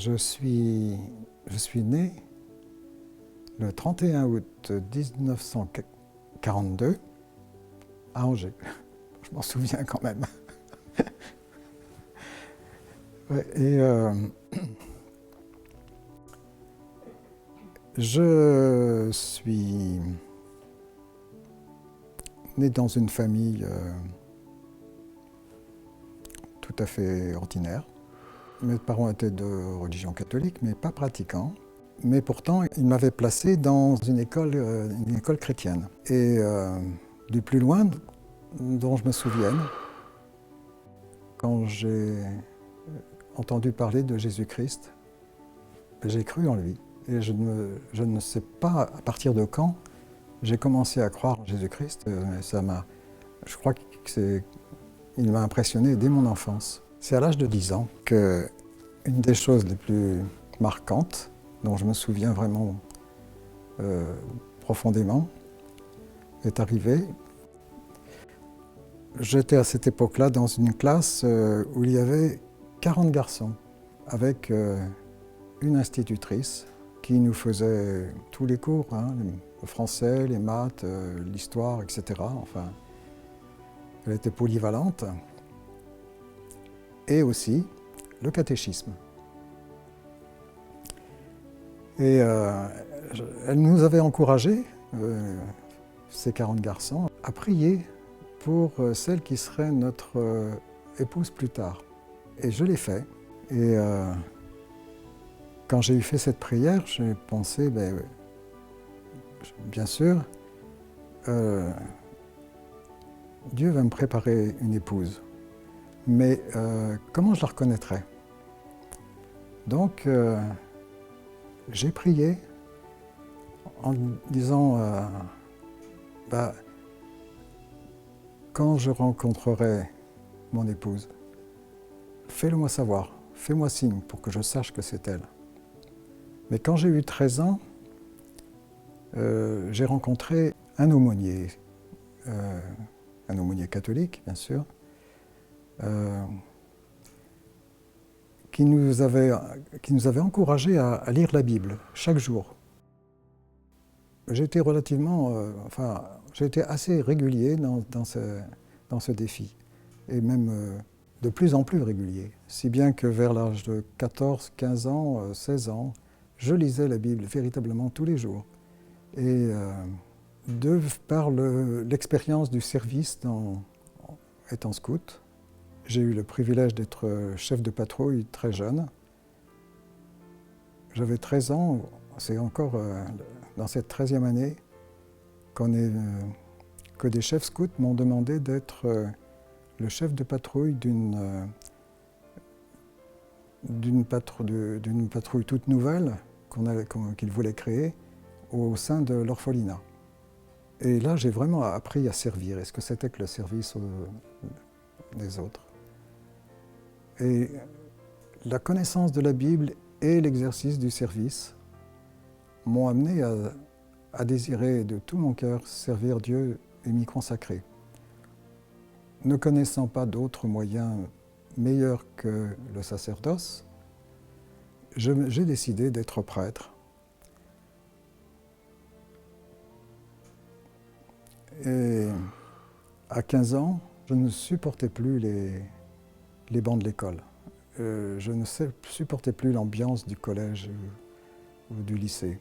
Je suis né le 31 août 1942 à Angers. Je m'en souviens quand même. Ouais, je suis né dans une famille tout à fait ordinaire. Mes parents étaient de religion catholique, mais pas pratiquants. Mais pourtant, ils m'avaient placé dans une école chrétienne. Et du plus loin dont je me souvienne, quand j'ai entendu parler de Jésus-Christ, j'ai cru en lui. Et je ne sais pas à partir de quand j'ai commencé à croire en Jésus-Christ. Je crois qu'il m'a impressionné dès mon enfance. C'est à l'âge de 10 ans que une des choses les plus marquantes, dont je me souviens vraiment profondément, est arrivée. J'étais à cette époque-là dans une classe où il y avait 40 garçons, avec une institutrice qui nous faisait tous les cours, hein, le français, les maths, l'histoire, etc. Enfin, elle était polyvalente. Et aussi le catéchisme. Et elle nous avait encouragés, ces 40 garçons, à prier pour celle qui serait notre épouse plus tard. Et je l'ai fait. Et quand j'ai eu fait cette prière, j'ai pensé, bien sûr, Dieu va me préparer une épouse. Mais comment je la reconnaîtrais? Donc, j'ai prié en disant, quand je rencontrerai mon épouse, fais-le-moi savoir, fais-moi signe pour que je sache que c'est elle. Mais quand j'ai eu 13 ans, j'ai rencontré un aumônier catholique, bien sûr, qui nous avait encouragés à lire la Bible chaque jour. J'ai été j'ai été assez régulier dans ce défi, et même de plus en plus régulier. Si bien que vers l'âge de 14, 15 ans, 16 ans, je lisais la Bible véritablement tous les jours. Et par l'expérience du service étant scout, j'ai eu le privilège d'être chef de patrouille très jeune. J'avais 13 ans, c'est encore dans cette 13e année que des chefs scouts m'ont demandé d'être le chef de patrouille d'une patrouille toute nouvelle qu'ils voulaient créer au sein de l'orphelinat. Et là, j'ai vraiment appris à servir, et ce que c'était que le service des autres. Et la connaissance de la Bible et l'exercice du service m'ont amené à désirer de tout mon cœur servir Dieu et m'y consacrer. Ne connaissant pas d'autres moyens meilleurs que le sacerdoce, j'ai décidé d'être prêtre. Et à 15 ans, je ne supportais plus les bancs de l'école. Je ne supportais plus l'ambiance du collège ou du lycée.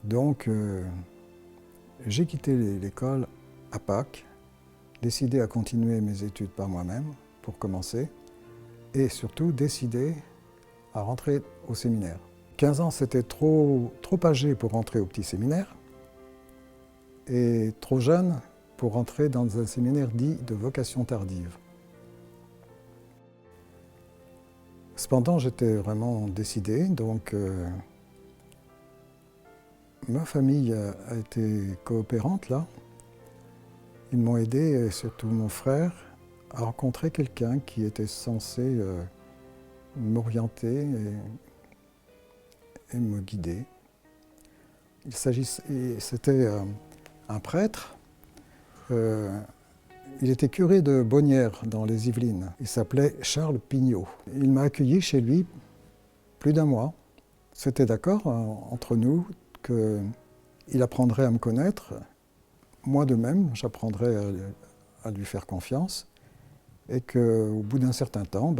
Donc, j'ai quitté l'école à Pâques, décidé à continuer mes études par moi-même, pour commencer, et surtout décidé à rentrer au séminaire. 15 ans, c'était trop âgé pour rentrer au petit séminaire, et trop jeune pour rentrer dans un séminaire dit de vocation tardive. Cependant, j'étais vraiment décidé, donc ma famille a été coopérante là. Ils m'ont aidé, et surtout mon frère, à rencontrer quelqu'un qui était censé m'orienter et me guider. C'était un prêtre Il était curé de Bonnières, dans les Yvelines. Il s'appelait Charles Pignot. Il m'a accueilli chez lui plus d'un mois. C'était d'accord entre nous qu'il apprendrait à me connaître. Moi de même, j'apprendrais à lui faire confiance. Et qu'au bout d'un certain temps,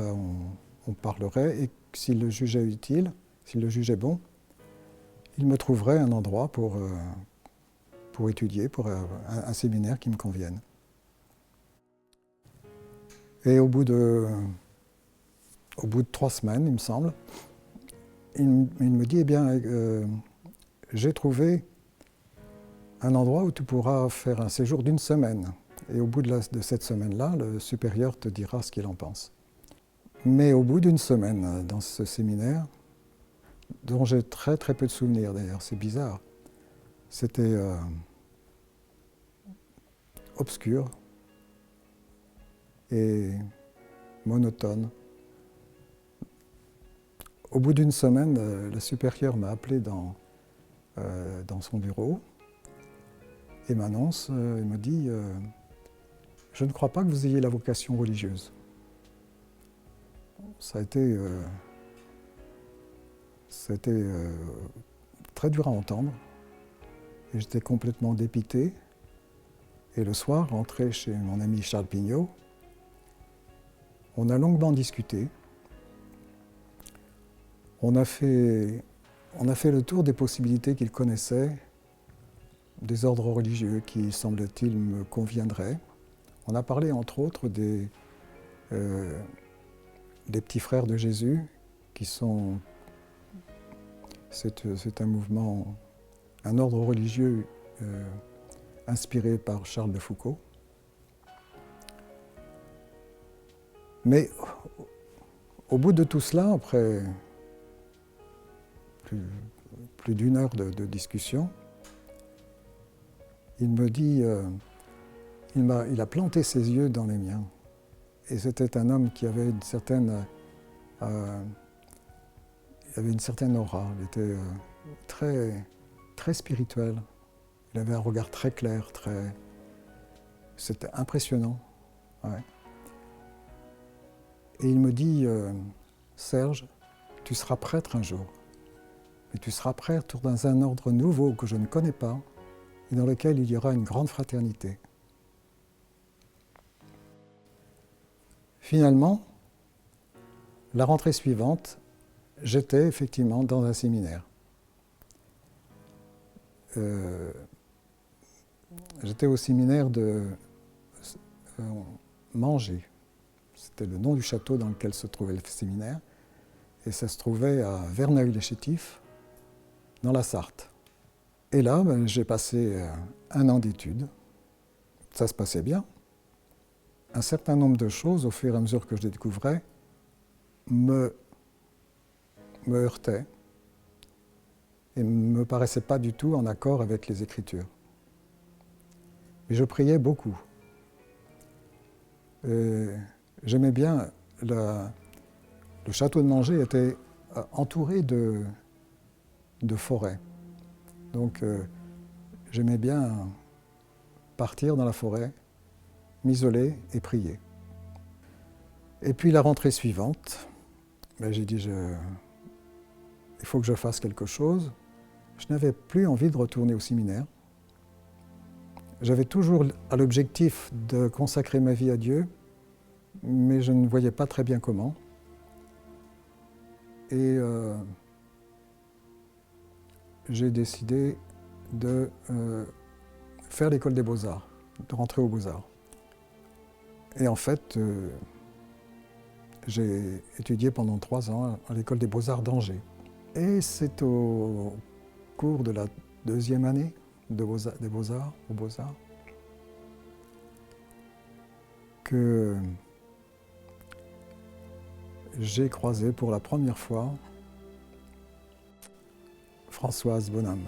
on parlerait. Et s'il le jugeait utile, s'il le jugeait bon, il me trouverait un endroit pour étudier, pour un séminaire qui me convienne. Et au bout de 3 semaines, il me semble, il me dit, eh bien, j'ai trouvé un endroit où tu pourras faire un séjour d'1 semaine. Et au bout de cette semaine-là, le supérieur te dira ce qu'il en pense. Mais au bout d'1 semaine, dans ce séminaire, dont j'ai très très peu de souvenirs d'ailleurs, c'est bizarre, c'était obscur et monotone. Au bout d'1 semaine, le supérieur m'a appelé dans son bureau et m'annonce, il me dit « Je ne crois pas que vous ayez la vocation religieuse ». Ça a été très dur à entendre et j'étais complètement dépité. Et le soir, rentré chez mon ami Charles Pignot, on a longuement discuté. On a fait le tour des possibilités qu'il connaissait, des ordres religieux qui, semble-t-il, me conviendraient. On a parlé, entre autres, des petits frères de Jésus, qui sont... C'est un mouvement, un ordre religieux inspiré par Charles de Foucault. Mais au bout de tout cela, après plus d'1 heure de discussion, il me dit, il a planté ses yeux dans les miens. Et c'était un homme qui avait une certaine aura. Il était très, très spirituel. Il avait un regard très clair, c'était impressionnant. Ouais. Et il me dit, Serge, tu seras prêtre un jour. Mais tu seras prêtre dans un ordre nouveau que je ne connais pas et dans lequel il y aura une grande fraternité. Finalement, la rentrée suivante, j'étais effectivement dans un séminaire. J'étais au séminaire de Manger. C'était le nom du château dans lequel se trouvait le séminaire. Et ça se trouvait à Verneuil-les-Chétifs, dans la Sarthe. Et là, j'ai passé 1 an d'études. Ça se passait bien. Un certain nombre de choses, au fur et à mesure que je les découvrais, me heurtaient et ne me paraissaient pas du tout en accord avec les Écritures. Mais je priais beaucoup. J'aimais bien, le château de Manger était entouré de forêts. Donc j'aimais bien partir dans la forêt, m'isoler et prier. Et puis la rentrée suivante, j'ai dit il faut que je fasse quelque chose. Je n'avais plus envie de retourner au séminaire. J'avais toujours à l'objectif de consacrer ma vie à Dieu, mais je ne voyais pas très bien comment. Et j'ai décidé de faire l'école des Beaux-Arts, de rentrer aux Beaux-Arts. Et en fait, j'ai étudié pendant 3 ans à l'école des Beaux-Arts d'Angers. Et c'est au cours de la 2e année des Beaux-Arts, aux Beaux-Arts, que j'ai croisé pour la première fois Françoise Bonhomme.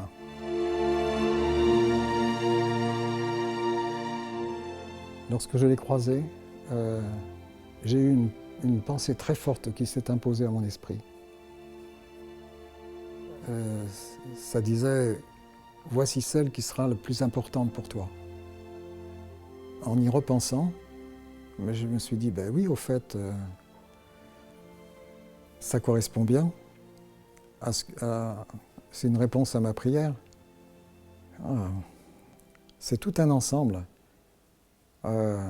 Lorsque je l'ai croisée, j'ai eu une pensée très forte qui s'est imposée à mon esprit. Ça disait « Voici celle qui sera la plus importante pour toi ». en y repensant, mais je me suis dit, ben oui, au fait, ça correspond bien. C'est une réponse à ma prière. Ah, c'est tout un ensemble. Je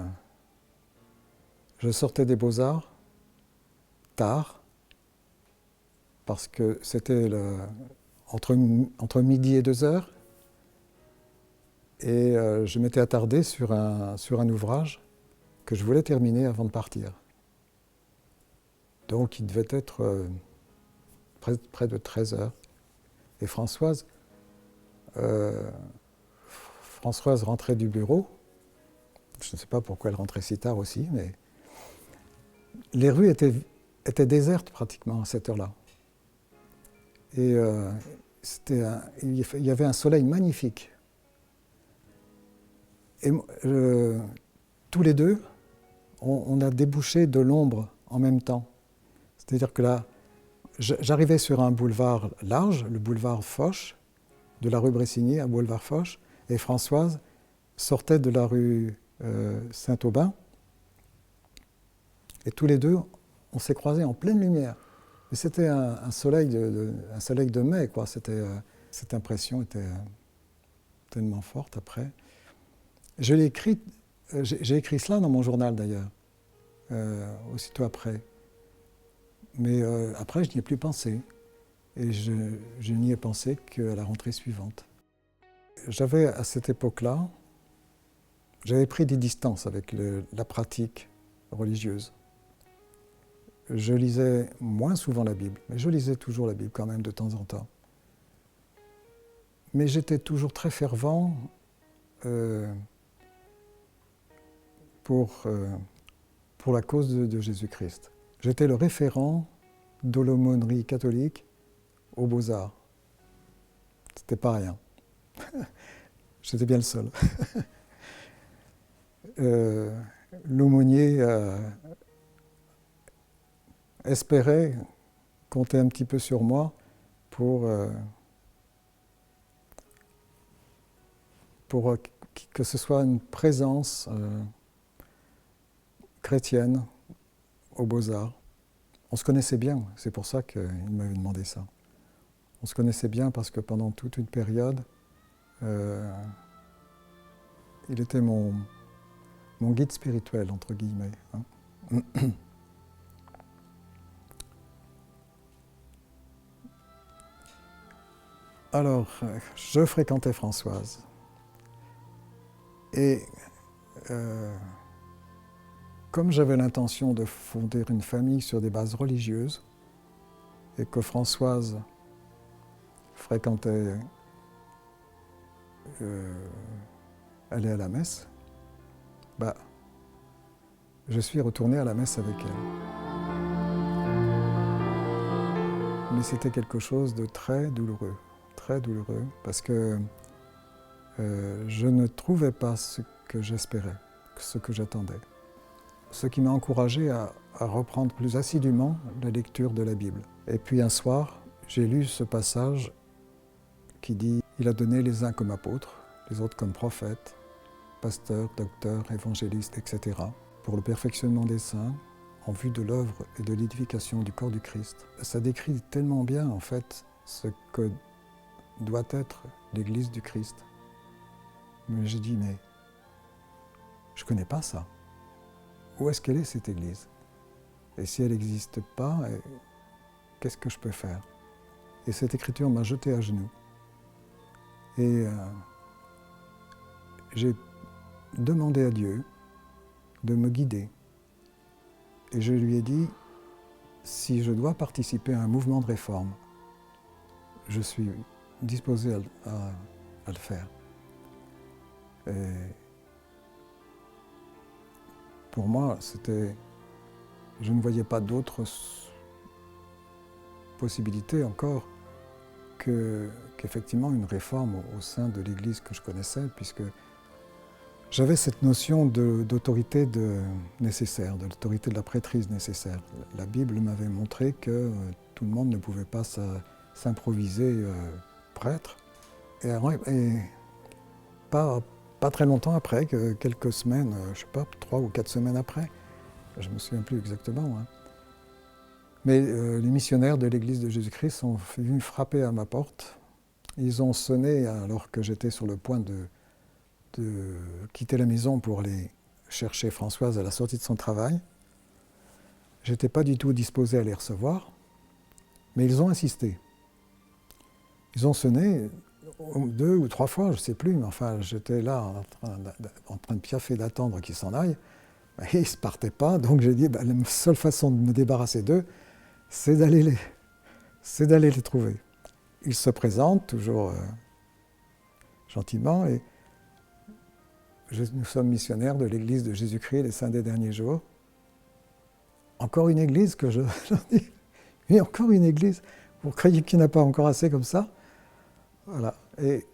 sortais des Beaux-Arts tard, parce que c'était entre midi et 2 heures, et je m'étais attardé sur un ouvrage que je voulais terminer avant de partir. Donc il devait être près de 13 heures. Et Françoise rentrait du bureau. Je ne sais pas pourquoi elle rentrait si tard aussi, mais les rues étaient désertes pratiquement à cette heure-là. Et il y avait un soleil magnifique. Et tous les deux, on a débouché de l'ombre en même temps. C'est-à-dire que là, j'arrivais sur un boulevard large, le boulevard Foch, de la rue Bressigny à boulevard Foch, et Françoise sortait de la rue Saint-Aubin. Et tous les deux, on s'est croisés en pleine lumière. Et c'était un soleil de mai, quoi. Cette impression était tellement forte après. J'ai écrit cela dans mon journal d'ailleurs, aussitôt après. Mais après, je n'y ai plus pensé. Et je n'y ai pensé qu'à la rentrée suivante. J'avais, à cette époque-là, j'avais pris des distances avec la pratique religieuse. Je lisais moins souvent la Bible, mais je lisais toujours la Bible quand même de temps en temps. Mais j'étais toujours très fervent pour la cause de Jésus-Christ. J'étais le référent de l'aumônerie catholique aux Beaux-Arts. C'était pas rien. J'étais bien le seul. L'aumônier espérait compter un petit peu sur moi pour que ce soit une présence chrétienne aux Beaux-Arts. On se connaissait bien, c'est pour ça qu'il m'avait demandé ça. On se connaissait bien parce que pendant toute une période, il était mon guide spirituel, entre guillemets. Hein. Alors, je fréquentais Françoise. Et comme j'avais l'intention de fonder une famille sur des bases religieuses, et que Françoise fréquentait, allait à la messe, je suis retourné à la messe avec elle. Mais c'était quelque chose de très douloureux, parce que je ne trouvais pas ce que j'espérais, ce que j'attendais. Ce qui m'a encouragé à reprendre plus assidûment la lecture de la Bible. Et puis un soir, j'ai lu ce passage qui dit « Il a donné les uns comme apôtres, les autres comme prophètes, pasteurs, docteurs, évangélistes, etc. pour le perfectionnement des saints, en vue de l'œuvre et de l'édification du corps du Christ. » Ça décrit tellement bien, en fait, ce que doit être l'Église du Christ. Mais j'ai dit, mais je ne connais pas ça. Où est-ce qu'elle est, cette Église? Et si elle n'existe pas, qu'est-ce que je peux faire? Et cette écriture m'a jeté à genoux. Et j'ai demandé à Dieu de me guider. Et je lui ai dit, si je dois participer à un mouvement de réforme, je suis disposé à le faire. Et pour moi, je ne voyais pas d'autres possibilités encore qu'effectivement une réforme au sein de l'Église que je connaissais, puisque j'avais cette notion d'autorité nécessaire, de l'autorité de la prêtrise nécessaire. La Bible m'avait montré que tout le monde ne pouvait pas s'improviser prêtre, et pas pas très longtemps après, quelques semaines, je ne sais pas, 3 ou 4 semaines après, je ne me souviens plus exactement. Hein. Mais les missionnaires de l'Église de Jésus-Christ sont venus frapper à ma porte. Ils ont sonné alors que j'étais sur le point de quitter la maison pour aller chercher Françoise à la sortie de son travail. Je n'étais pas du tout disposé à les recevoir, mais ils ont insisté. Ils ont sonné 2 ou 3 fois, je ne sais plus, mais enfin j'étais là en train de piaffer d'attendre qu'ils s'en aillent. Et ils ne se partaient pas, donc j'ai dit, la seule façon de me débarrasser d'eux, c'est d'aller les trouver. Ils se présentent toujours gentiment, et nous sommes missionnaires de l'Église de Jésus-Christ les Saints des Derniers Jours. Encore une église que je dis, oui, encore une église. Vous croyez qu'il n'y en a pas encore assez comme ça? Voilà. Et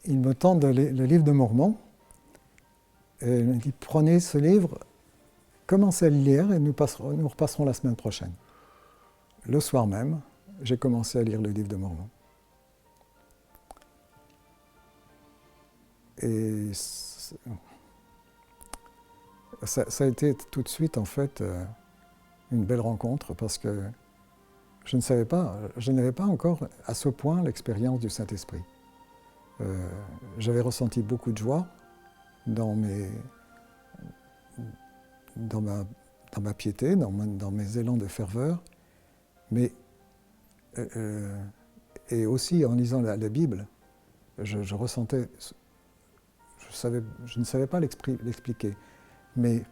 il me tend le livre de Mormon. Et il me dit, prenez ce livre, commencez à le lire et nous repasserons la semaine prochaine. Le soir même, j'ai commencé à lire le livre de Mormon. Et ça a été tout de suite, en fait, une belle rencontre parce que je n'avais pas encore à ce point l'expérience du Saint-Esprit. J'avais ressenti beaucoup de joie dans ma piété, dans mes élans de ferveur, mais et aussi en lisant la Bible, je ressentais, je ne savais pas l'expliquer, mais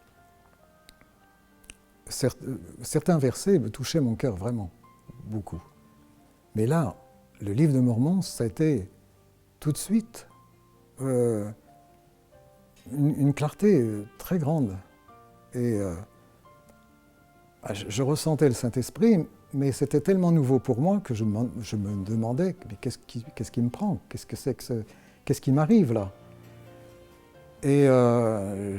certains versets me touchaient mon cœur vraiment, beaucoup. Mais là, le livre de Mormon, ça a été tout de suite une clarté très grande. Et je ressentais le Saint-Esprit, mais c'était tellement nouveau pour moi que je me demandais, mais qu'est-ce qui me prend? Qu'est-ce qui m'arrive là? Et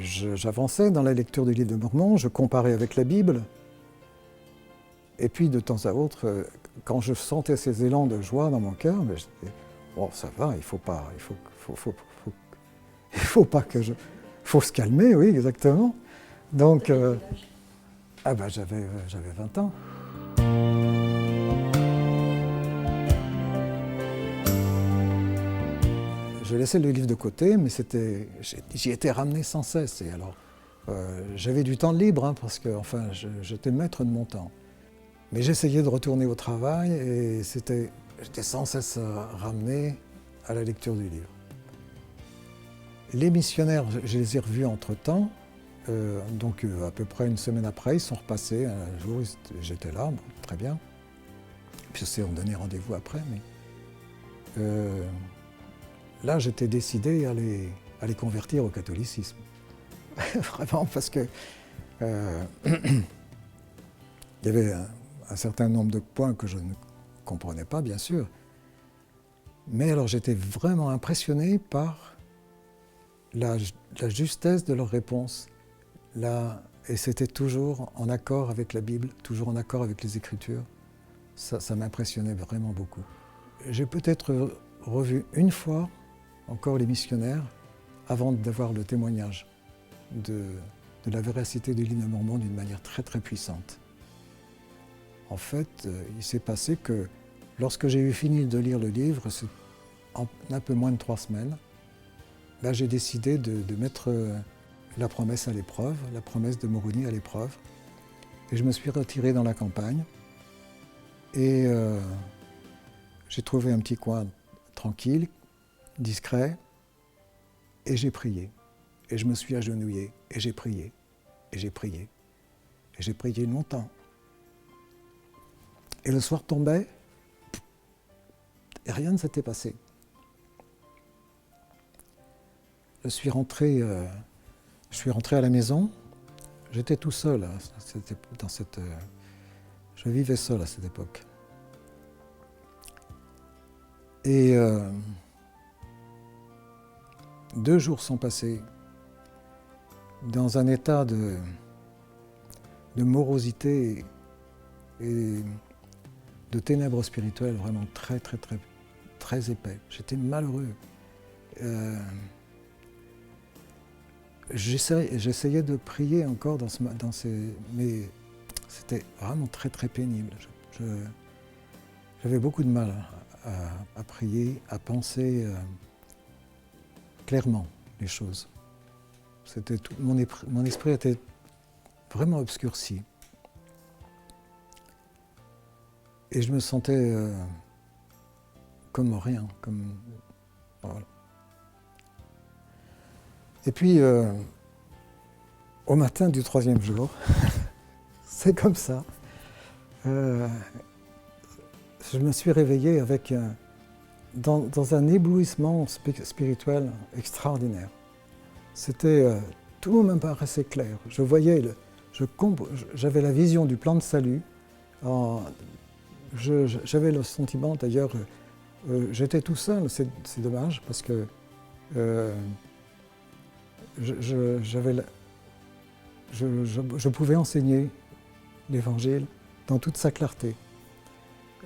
j'avançais dans la lecture du livre de Mormon, je comparais avec la Bible. Et puis de temps à autre, quand je sentais ces élans de joie dans mon cœur, je disais, bon, ça va, il faut se calmer, oui, exactement. Donc, j'avais 20 ans. Je laissais le livre de côté, mais j'y étais ramené sans cesse. Et alors, j'avais du temps libre, hein, parce que enfin, j'étais maître de mon temps. Mais j'essayais de retourner au travail et j'étais sans cesse ramené à la lecture du livre. Les missionnaires, je les ai revus entre-temps, donc à peu près une semaine après, ils sont repassés. Un jour, j'étais là, bon, très bien. Puis on donnait rendez-vous après, mais là, j'étais décidé à les convertir au catholicisme. Vraiment, parce que il y avait un certain nombre de points que je ne comprenais pas, bien sûr. Mais alors, j'étais vraiment impressionné par la justesse de leurs réponses. Et c'était toujours en accord avec la Bible, toujours en accord avec les Écritures. Ça m'impressionnait vraiment beaucoup. J'ai peut-être revu une fois encore les missionnaires avant d'avoir le témoignage de la véracité du livre de Mormon d'une manière très très puissante. En fait, il s'est passé que lorsque j'ai eu fini de lire le livre, en un peu moins de 3 semaines, là j'ai décidé de mettre la promesse à l'épreuve, la promesse de Moroni à l'épreuve. Et je me suis retiré dans la campagne et j'ai trouvé un petit coin tranquille, discret, et j'ai prié. Et je me suis agenouillé, et j'ai prié, et j'ai prié, et j'ai prié longtemps. Et le soir tombait, et rien ne s'était passé. Je suis rentré à la maison, j'étais tout seul, je vivais seul à cette époque. Et 2 jours sont passés dans un état de morosité et de ténèbres spirituelles vraiment très, très, très, très épais. J'étais malheureux. J'essayais de prier encore dans ces... Mais c'était vraiment très très pénible. J'avais beaucoup de mal à prier, à penser clairement les choses. Mon esprit était vraiment obscurci. Et je me sentais comme rien, comme... Voilà. Et puis, au matin du 3e jour, c'est comme ça, je me suis réveillé avec dans un éblouissement spirituel extraordinaire. Tout me paraissait clair. Je voyais, j'avais la vision du plan de salut. J'avais le sentiment, d'ailleurs, j'étais tout seul, c'est dommage, parce que je pouvais enseigner l'Évangile dans toute sa clarté.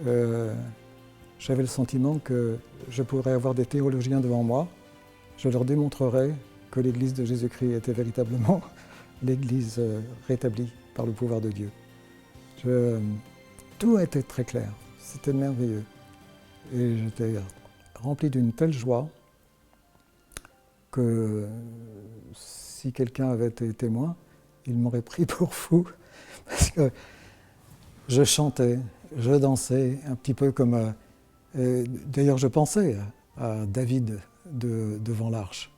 J'avais le sentiment que je pourrais avoir des théologiens devant moi. Je leur démontrerais que l'Église de Jésus-Christ était véritablement l'Église rétablie par le pouvoir de Dieu. Tout était très clair, c'était merveilleux. Et j'étais rempli d'une telle joie que si quelqu'un avait été témoin, il m'aurait pris pour fou, parce que je chantais, je dansais, un petit peu comme... D'ailleurs, je pensais à David devant l'arche.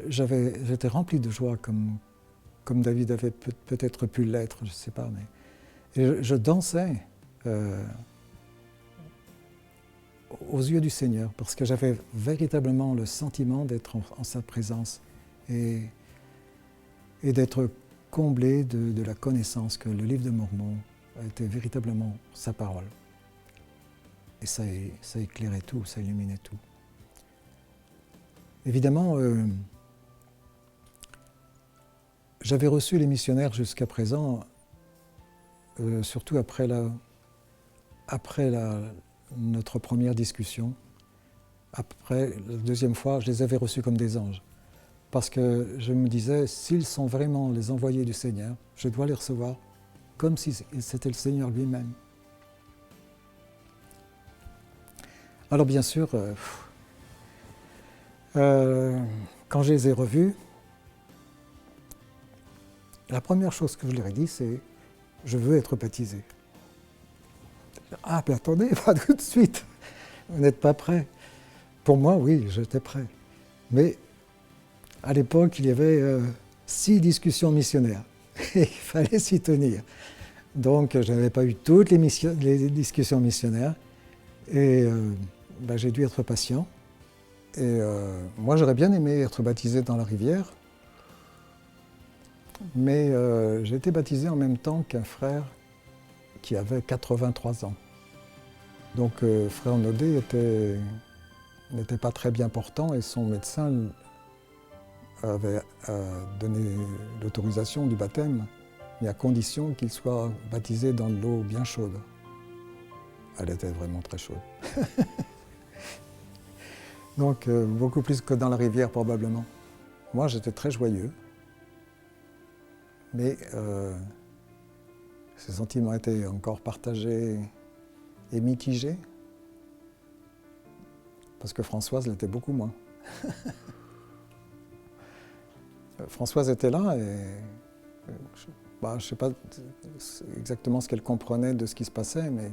J'étais rempli de joie comme David avait peut-être pu l'être, je ne sais pas. Et je dansais aux yeux du Seigneur, parce que j'avais véritablement le sentiment d'être en sa présence et d'être comblé de la connaissance que le livre de Mormon était véritablement sa parole. Et ça éclairait tout, ça illuminait tout. Évidemment, j'avais reçu les missionnaires jusqu'à présent, surtout après notre première discussion. Après, la deuxième fois, je les avais reçus comme des anges. Parce que je me disais, s'ils sont vraiment les envoyés du Seigneur, je dois les recevoir comme si c'était le Seigneur lui-même. Alors bien sûr, quand je les ai revus, la première chose que je leur ai dit, c'est « je veux être baptisé ». Ah, mais attendez, pas tout de suite, vous n'êtes pas prêts. Pour moi, oui, j'étais prêt. Mais à l'époque, il y avait 6 discussions missionnaires. Et il fallait s'y tenir. Donc, je n'avais pas eu toutes les discussions missionnaires. Et j'ai dû être patient. Et moi, j'aurais bien aimé être baptisé dans la rivière. Mais j'ai été baptisé en même temps qu'un frère qui avait 83 ans. Donc, frère Naudet n'était pas très bien portant et son médecin avait donné l'autorisation du baptême, mais à condition qu'il soit baptisé dans de l'eau bien chaude. Elle était vraiment très chaude. Donc, beaucoup plus que dans la rivière, probablement. Moi, j'étais très joyeux, mais ces sentiments étaient encore partagés et mitigés, parce que Françoise l'était beaucoup moins. Françoise était là et je ne sais pas exactement ce qu'elle comprenait de ce qui se passait, mais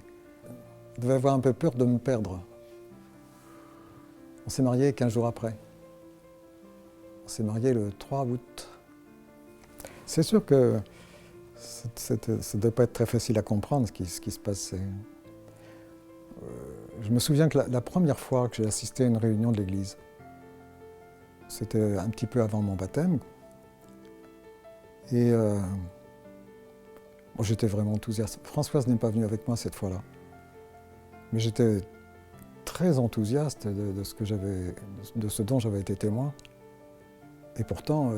elle devait avoir un peu peur de me perdre. On s'est mariés 15 jours après. On s'est mariés le 3 août. C'est sûr que ça ne devait pas être très facile à comprendre ce qui se passait. Je me souviens que la première fois que j'ai assisté à une réunion de l'église, c'était un petit peu avant mon baptême. Et j'étais vraiment enthousiaste. Françoise n'est pas venue avec moi cette fois-là. Mais j'étais très enthousiaste de ce dont j'avais été témoin. Et pourtant,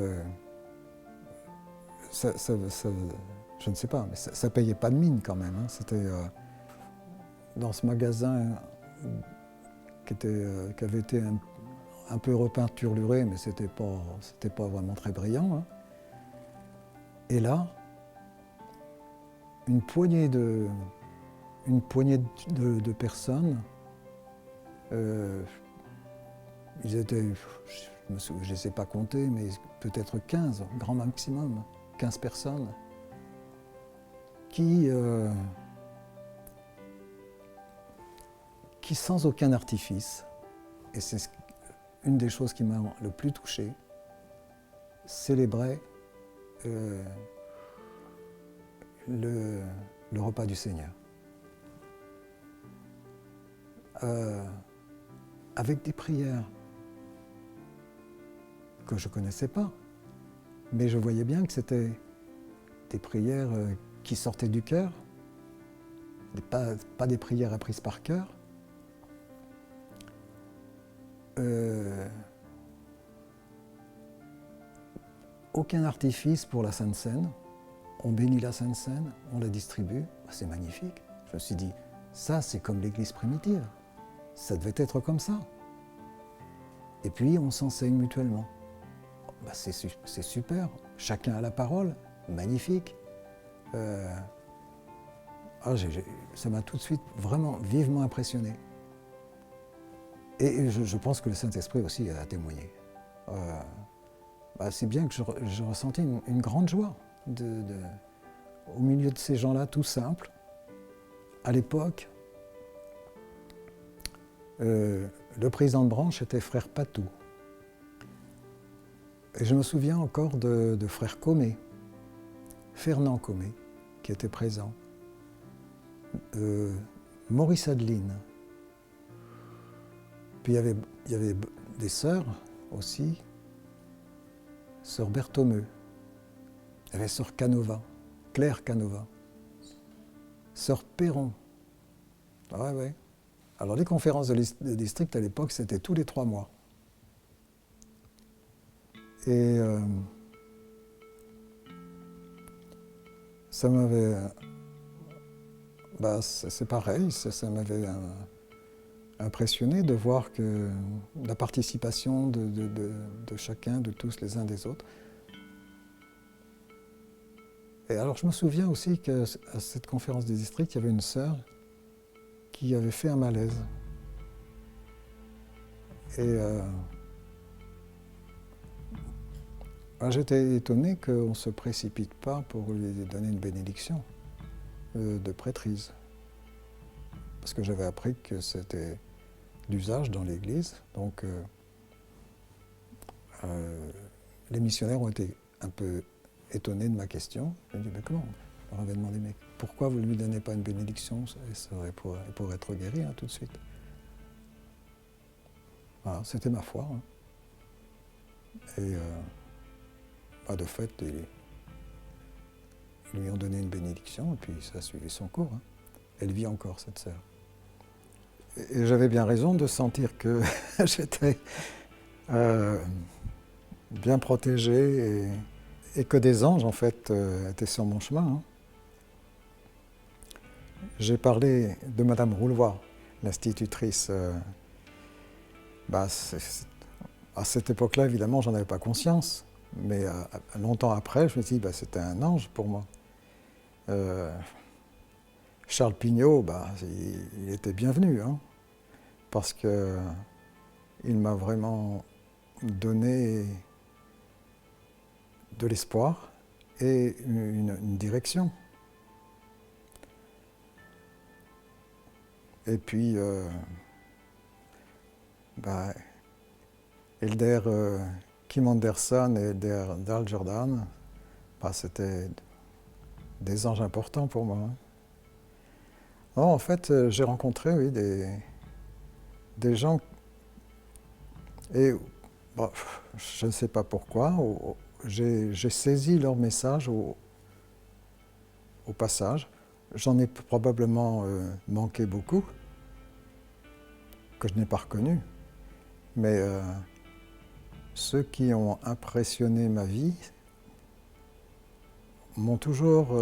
je ne sais pas, mais ça payait pas de mine quand même. Hein. C'était dans ce magasin qui avait été un peu repeinturluré, mais c'était pas vraiment très brillant. Hein. Et là, une poignée de personnes, ils étaient, je ne les ai pas comptés, mais peut-être 15, grand maximum, 15 personnes, qui sans aucun artifice, et c'est une des choses qui m'a le plus touché, célébraient le repas du Seigneur. Avec des prières que je ne connaissais pas, mais je voyais bien que c'était des prières qui sortaient du cœur, pas des prières apprises par cœur. Aucun artifice pour la Sainte Seine. On bénit la Sainte Seine, on la distribue. C'est magnifique. Je me suis dit, ça c'est comme l'Église primitive. Ça devait être comme ça. Et puis on s'enseigne mutuellement. C'est super. Chacun a la parole. Magnifique. Ça m'a tout de suite vraiment vivement impressionné. Et je pense que le Saint-Esprit aussi a témoigné. C'est bien que je ressentais une grande joie au milieu de ces gens-là, tout simples. À l'époque, le président de branche était frère Patou. Et je me souviens encore de frère Comé, Fernand Comé, qui était présent, Maurice Adeline. Puis il y avait des sœurs aussi, sœur Berthomeu, il y avait sœur Canova, Claire Canova, sœur Perron. Ouais. Alors les conférences de district à l'époque, c'était tous les 3 mois. Et ça m'avait... c'est pareil, ça m'avait impressionné de voir que la participation de chacun, de tous les uns des autres. Et alors je me souviens aussi qu'à cette conférence des districts, il y avait une sœur qui avait fait un malaise. Et j'étais étonné qu'on ne se précipite pas pour lui donner une bénédiction de prêtrise. Parce que j'avais appris que c'était l'usage dans l'Église. Donc les missionnaires ont été un peu étonnés de ma question. Je me dis, mais comment? Je leur avais demandé, mais pourquoi vous ne lui donnez pas une bénédiction? Il pourrait être guéri tout de suite. Voilà, c'était ma foi. Hein. Et de fait, ils lui ont donné une bénédiction et puis ça a suivi son cours. Hein. Elle vit encore, cette sœur. Et j'avais bien raison de sentir que j'étais bien protégé et que des anges, en fait, étaient sur mon chemin. Hein. J'ai parlé de Madame Roulevoix, l'institutrice. À cette époque-là, évidemment, j'en avais pas conscience. Mais longtemps après, je me suis dit, c'était un ange pour moi. Charles Pignot, il était bienvenu, hein, parce qu'il m'a vraiment donné de l'espoir et une direction. Et puis, Elder Kim Anderson et Elder Dal Jordan, c'était des anges importants pour moi. Non, en fait, j'ai rencontré des gens, et je ne sais pas pourquoi, j'ai saisi leur message au passage. J'en ai probablement manqué beaucoup, que je n'ai pas reconnu. Mais ceux qui ont impressionné ma vie m'ont toujours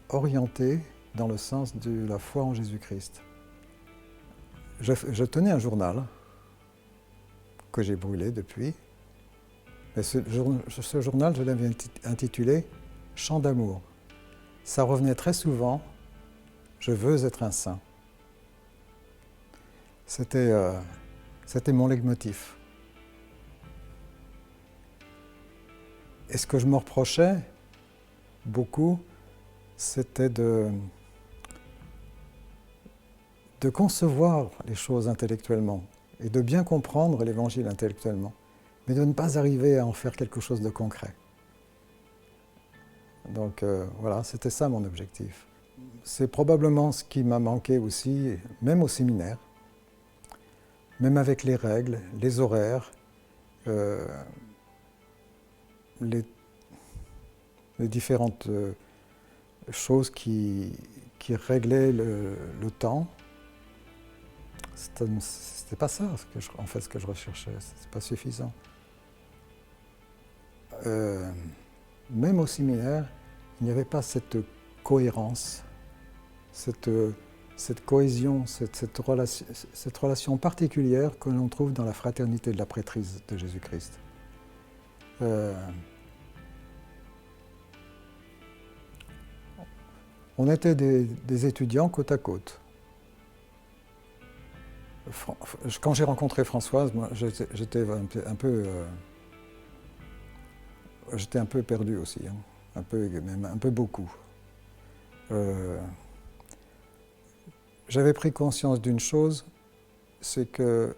orienté dans le sens de la foi en Jésus-Christ. Je tenais un journal que j'ai brûlé depuis. Mais ce journal, je l'avais intitulé « Chant d'amour ». Ça revenait très souvent, « Je veux être un saint ». C'était mon leitmotiv. Et ce que je me reprochais beaucoup, c'était de concevoir les choses intellectuellement et de bien comprendre l'Évangile intellectuellement, mais de ne pas arriver à en faire quelque chose de concret. Donc voilà, c'était ça mon objectif. C'est probablement ce qui m'a manqué aussi, même au séminaire, même avec les règles, les horaires, les différentes choses qui réglaient le temps. C'était pas ça, en fait, ce que je recherchais. C'était pas suffisant. Même au séminaire, il n'y avait pas cette cohérence, cette cohésion, cette relation particulière que l'on trouve dans la fraternité de la prêtrise de Jésus-Christ. On était des étudiants côte à côte. Quand j'ai rencontré Françoise, moi, j'étais un peu perdu aussi, hein. Même un peu beaucoup. J'avais pris conscience d'une chose, c'est que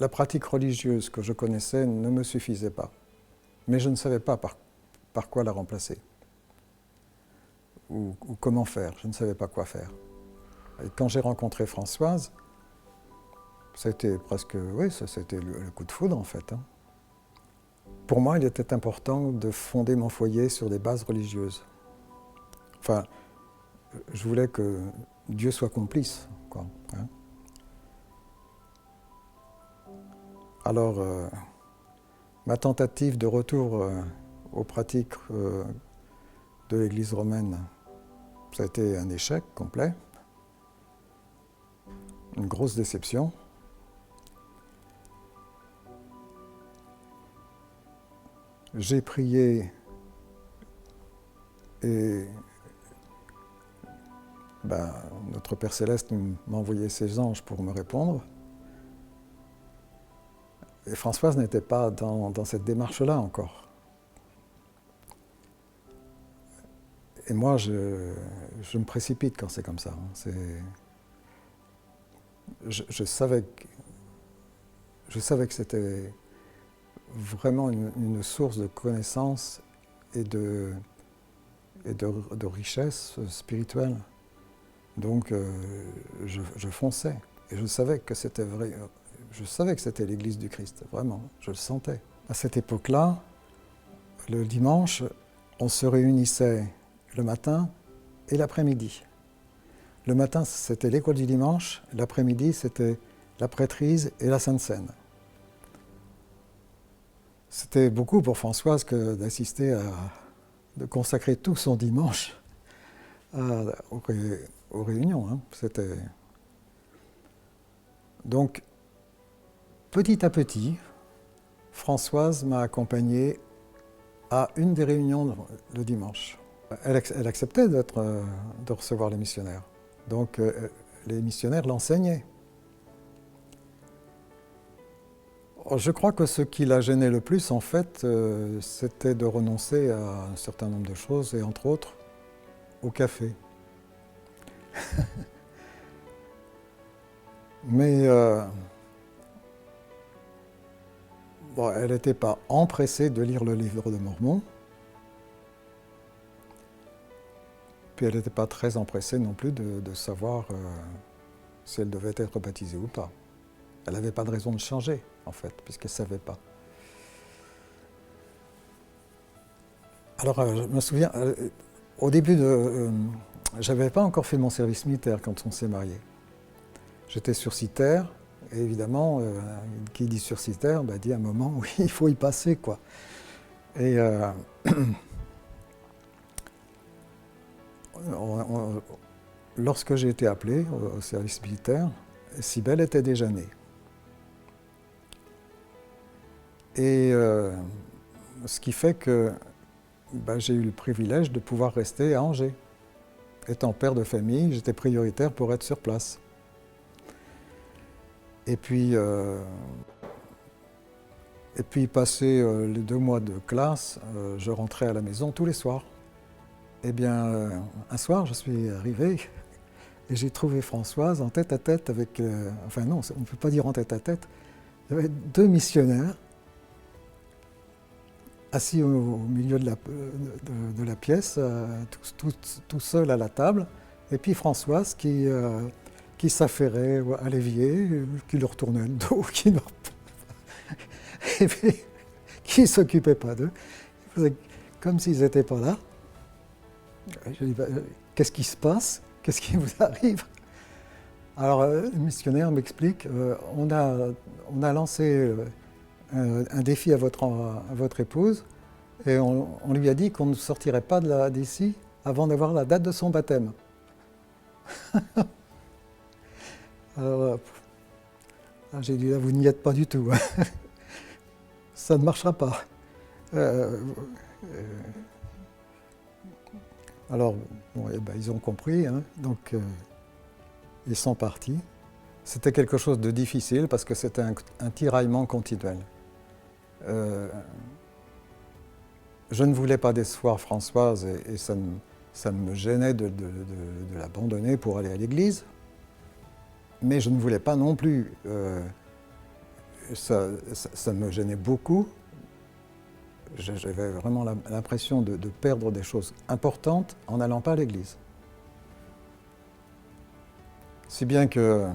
la pratique religieuse que je connaissais ne me suffisait pas. Mais je ne savais pas par quoi la remplacer. Ou comment faire, je ne savais pas quoi faire. Et quand j'ai rencontré Françoise, ça a été presque, oui, ça a été le coup de foudre en fait, hein. Pour moi, il était important de fonder mon foyer sur des bases religieuses. Enfin, je voulais que Dieu soit complice, quoi, hein. Alors, ma tentative de retour aux pratiques de l'Église romaine, ça a été un échec complet, une grosse déception. J'ai prié et notre Père Céleste m'a envoyé ses anges pour me répondre. Et Françoise n'était pas dans cette démarche-là encore. Et moi, je me précipite quand c'est comme ça, hein. Je savais que c'était vraiment une source de connaissances et de richesse spirituelle. Donc je fonçais et je savais que c'était vrai. Je savais que c'était l'Église du Christ, vraiment, je le sentais. À cette époque-là, le dimanche, on se réunissait le matin et l'après-midi. Le matin, c'était l'école du dimanche, l'après-midi, c'était la prêtrise et la Sainte Seine. C'était beaucoup pour Françoise que d'assister de consacrer tout son dimanche aux réunions, hein. C'était... Donc, petit à petit, Françoise m'a accompagné à une des réunions le dimanche. Elle acceptait de recevoir les missionnaires. Donc, les missionnaires l'enseignaient. Je crois que ce qui la gênait le plus, en fait, c'était de renoncer à un certain nombre de choses, et entre autres, au café. Mais elle n'était pas empressée de lire le livre de Mormon. Puis elle n'était pas très empressée non plus de savoir si elle devait être baptisée ou pas. Elle n'avait pas de raison de changer, en fait, puisqu'elle ne savait pas. Alors, je me souviens, au début je n'avais pas encore fait mon service militaire quand on s'est mariés. J'étais sursitaire, et évidemment, qui dit sursitaire, dit à un moment, oui, il faut y passer, quoi. Et lorsque j'ai été appelé au service militaire, Cybèle était déjà née. Et ce qui fait que j'ai eu le privilège de pouvoir rester à Angers. Étant père de famille, j'étais prioritaire pour être sur place. Et puis passé les 2 mois de classe, je rentrais à la maison tous les soirs. Eh bien, un soir, je suis arrivé et j'ai trouvé Françoise en tête-à-tête avec... enfin non, on ne peut pas dire en tête-à-tête. Il y avait 2 missionnaires assis au milieu de la pièce, tout seul à la table. Et puis Françoise qui s'affairait à l'évier, qui leur tournait le dos, et puis, qui ne s'occupait pas d'eux. Ils faisaient comme s'ils n'étaient pas là. Je dis, qu'est-ce qui se passe? Qu'est-ce qui vous arrive? Alors, le missionnaire m'explique, on a lancé un défi à votre épouse et on lui a dit qu'on ne sortirait pas d'ici avant d'avoir la date de son baptême. Alors, j'ai dit, là, vous n'y êtes pas du tout. Ça ne marchera pas. Alors, bon, ils ont compris, hein, donc ils sont partis. C'était quelque chose de difficile parce que c'était un tiraillement continuel. Je ne voulais pas décevoir Françoise et ça me gênait de l'abandonner pour aller à l'église. Mais je ne voulais pas non plus, ça me gênait beaucoup. J'avais vraiment l'impression de perdre des choses importantes en n'allant pas à l'église. Si bien que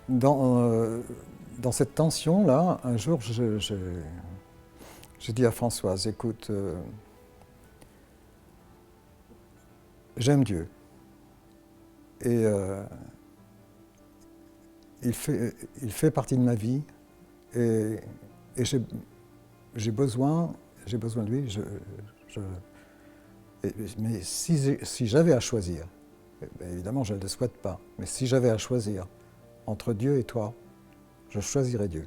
dans cette tension-là, un jour, j'ai dit à Françoise, écoute, j'aime Dieu. Et il fait partie de ma vie. Et j'ai besoin de lui. Mais si j'avais à choisir, évidemment je ne le souhaite pas, mais si j'avais à choisir entre Dieu et toi, je choisirais Dieu.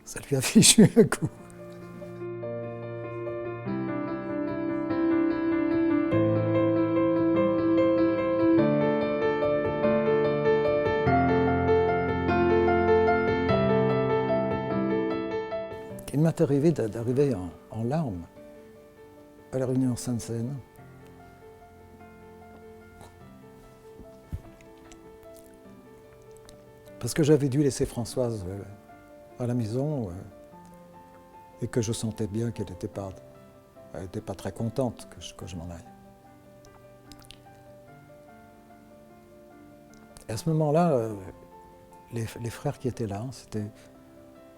Ça lui a fichu un coup. Il m'est arrivé d'arriver en larmes à la réunion Sainte-Seine. Parce que j'avais dû laisser Françoise à la maison et que je sentais bien qu'elle n'était pas très contente que je m'en aille. Et à ce moment-là, les frères qui étaient là, c'était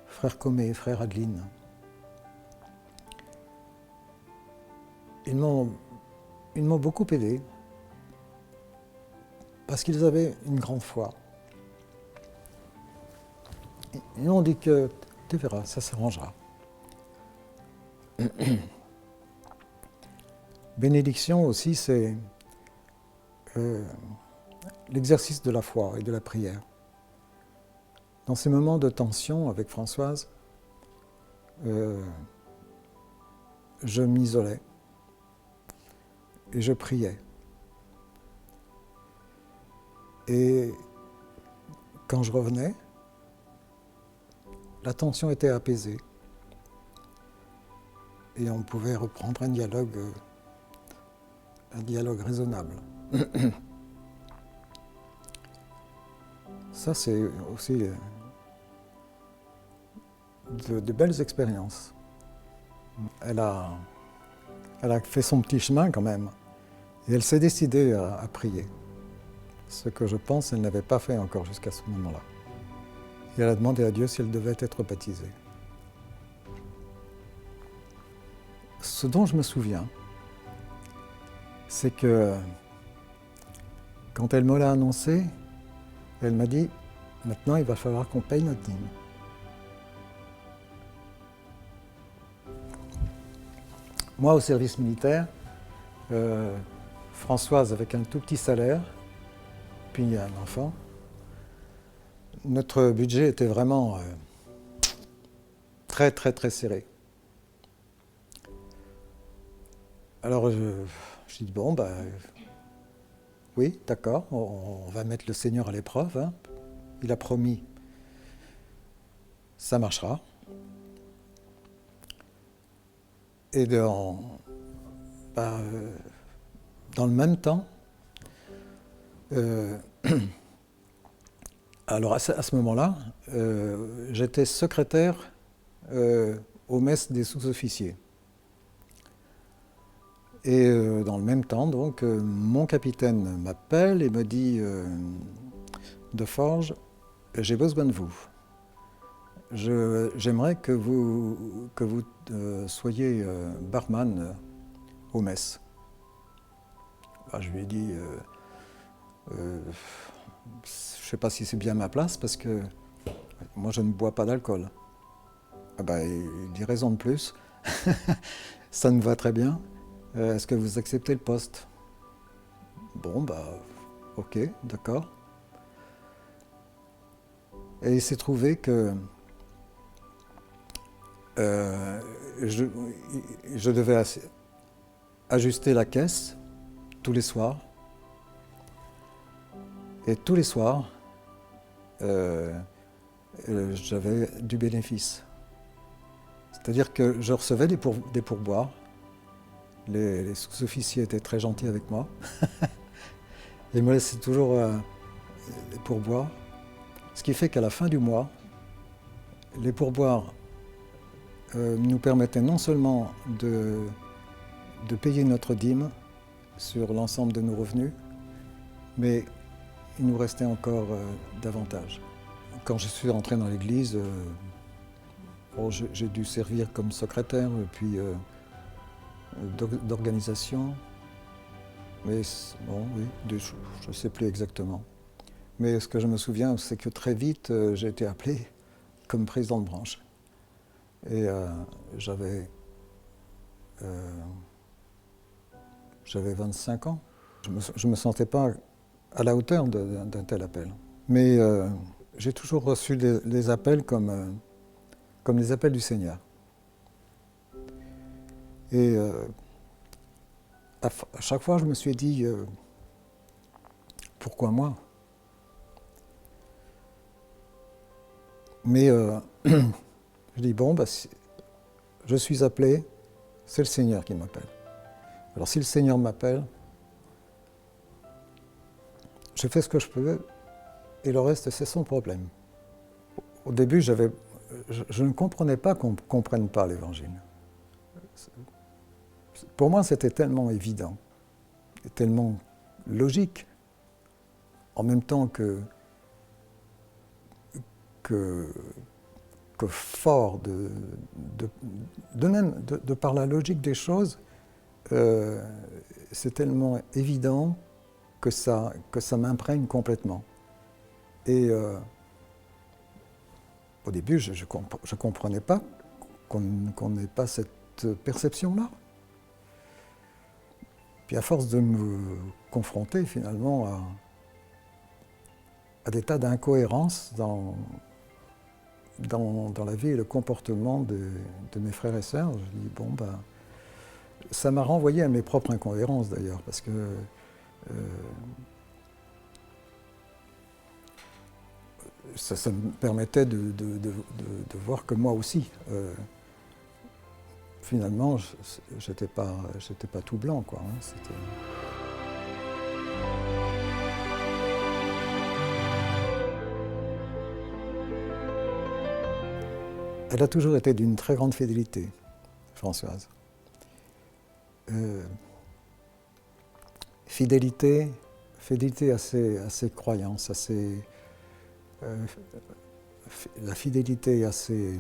frère Comé, frère Adeline. Ils m'ont beaucoup aidé parce qu'ils avaient une grande foi. Ils m'ont dit que tu verras, ça s'arrangera. Bénédiction aussi, c'est l'exercice de la foi et de la prière. Dans ces moments de tension avec Françoise, je m'isolais et je priais. Et quand je revenais, la tension était apaisée et on pouvait reprendre un dialogue raisonnable. Ça, c'est aussi de belles expériences. Elle a fait son petit chemin quand même, et elle s'est décidée à prier. Ce que je pense, elle n'avait pas fait encore jusqu'à ce moment-là. Et elle a demandé à Dieu si elle devait être baptisée. Ce dont je me souviens, c'est que quand elle me l'a annoncé, elle m'a dit « Maintenant, il va falloir qu'on paye notre dîme ». Moi, au service militaire, Françoise avec un tout petit salaire, puis un enfant. Notre budget était vraiment très très très serré. Alors je dis bon, bah, oui, d'accord, on va mettre le Seigneur à l'épreuve, hein. Il a promis, ça marchera. Et bah, dans le même temps, alors à ce moment-là, j'étais secrétaire aux messes des sous-officiers. Et dans le même temps, donc, mon capitaine m'appelle et me dit de Forges, j'ai besoin de vous. J'aimerais que vous soyez barman aux messes. Alors, je lui ai dit, je ne sais pas si c'est bien ma place parce que moi je ne bois pas d'alcool. Ah bah, il dit raison de plus, ça me va très bien. Est-ce que vous acceptez le poste? Bon, bah, ok, d'accord. Et il s'est trouvé que je devais ajuster la caisse tous les soirs. Et tous les soirs, j'avais du bénéfice. C'est-à-dire que je recevais des pourboires. Les sous-officiers étaient très gentils avec moi. Ils me laissaient toujours des pourboires. Ce qui fait qu'à la fin du mois, les pourboires nous permettaient non seulement de payer notre dîme sur l'ensemble de nos revenus, mais il nous restait encore davantage. Quand je suis rentré dans l'église, j'ai dû servir comme secrétaire, puis d'organisation. Mais bon, oui, je ne sais plus exactement. Mais ce que je me souviens, c'est que très vite, j'ai été appelé comme président de branche. Et j'avais 25 ans. Je ne me sentais pas à la hauteur d'un tel appel. Mais j'ai toujours reçu les appels comme les appels du Seigneur. Et à chaque fois, je me suis dit, pourquoi moi? Mais je dis, bon, bah, je suis appelé, c'est le Seigneur qui m'appelle. Alors si le Seigneur m'appelle, je fais ce que je peux et le reste, c'est son problème. Au début, je ne comprenais pas qu'on ne comprenne pas l'Évangile. Pour moi, c'était tellement évident, tellement logique, en même temps que fort de par la logique des choses, c'est tellement évident que ça m'imprègne complètement. Et au début, je ne comprenais pas qu'on n'ait pas cette perception-là. Puis à force de me confronter finalement à des tas d'incohérences dans la vie et le comportement de mes frères et sœurs, je dis bon, ben, ça m'a renvoyé à mes propres incohérences d'ailleurs, parce que ça me permettait de voir que moi aussi, finalement, j'étais pas tout blanc, quoi. Hein, Elle a toujours été d'une très grande fidélité, Françoise. Fidélité à ses croyances, la fidélité à ses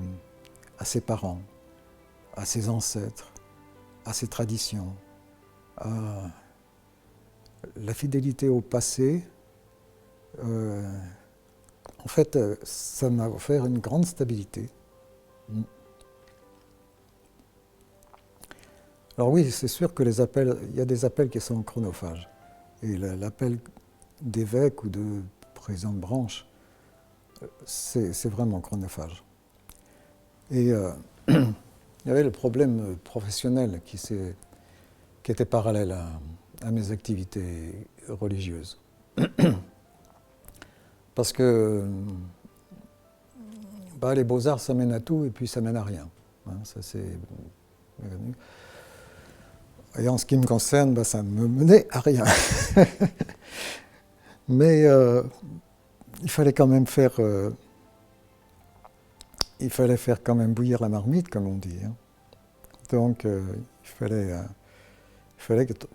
parents, à ses ancêtres, à ses traditions, la fidélité au passé. En fait, ça m'a offert une grande stabilité. Alors oui, c'est sûr que il y a des appels qui sont chronophages. Et l'appel d'évêque ou de président de branche, c'est vraiment chronophage. Et il y avait le problème professionnel qui était parallèle à mes activités religieuses. Parce que les beaux-arts, ça mène à tout et puis ça mène à rien. Ça, c'est venu. Et en ce qui me concerne, ça ne me menait à rien. Mais il fallait quand même faire quand même bouillir la marmite, comme on dit. Donc il fallait